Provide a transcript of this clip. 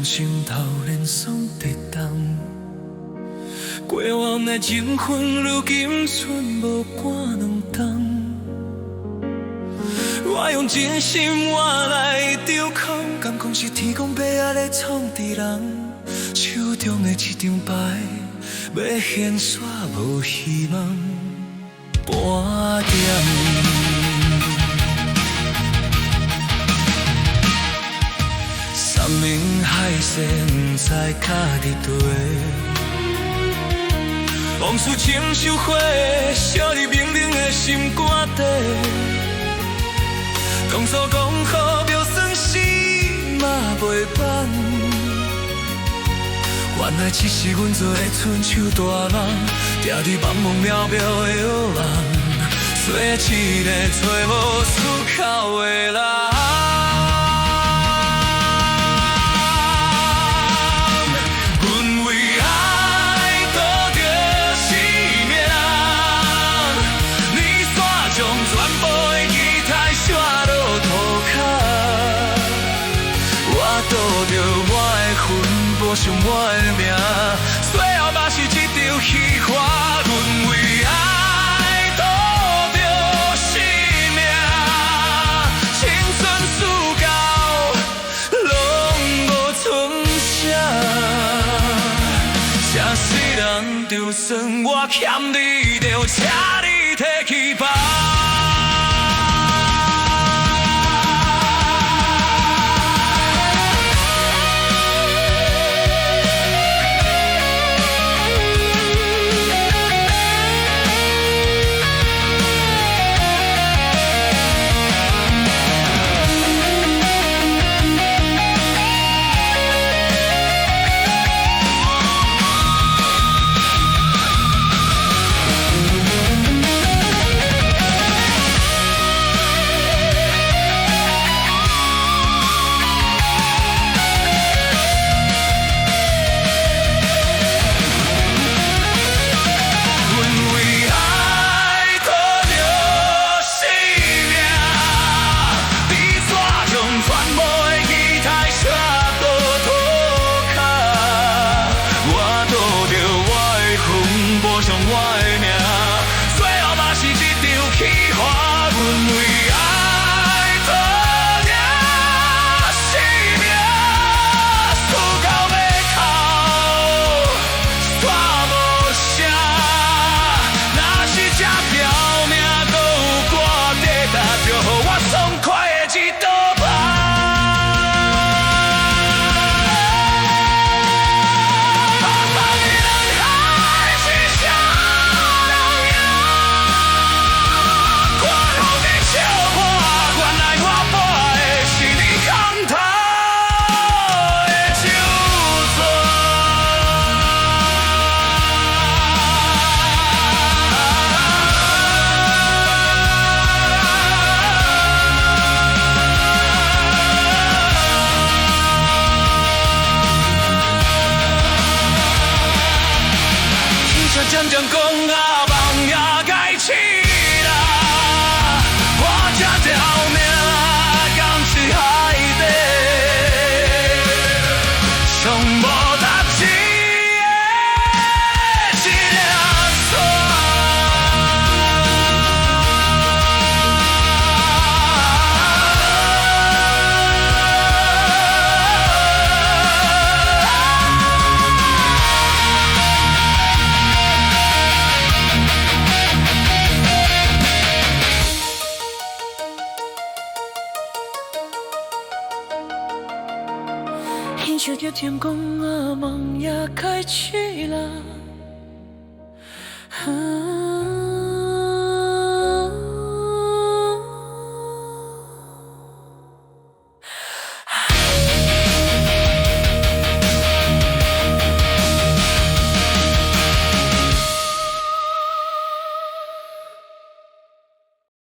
心头连霜地冻。过往的情分，如今剩无半两冬。我用真心换来场空，敢讲是天公伯仔咧创治人。手中的一张牌，要现煞无希望，半点。山盟海誓，不知家己对。往事亲手火，烧入明明的心肝底。讲诉讲好，就算死嘛袂放。原来只是阮做的春秋大梦，定伫茫茫渺渺的黑暗，做一个找无出口的人。阮为爱赌着性命，你煞将全部的期待写落涂骹，我赌着我的魂。补上我的命，最后嘛是一场戏花。阮为爱赌着性命，青春输到拢无剩啥。这世人，就算我欠你，就请你提起吧。渐渐讲啊，梦也该醒啦。我这条命敢是海底上无达志的一粒沙。听着着天公啊，梦也开启了。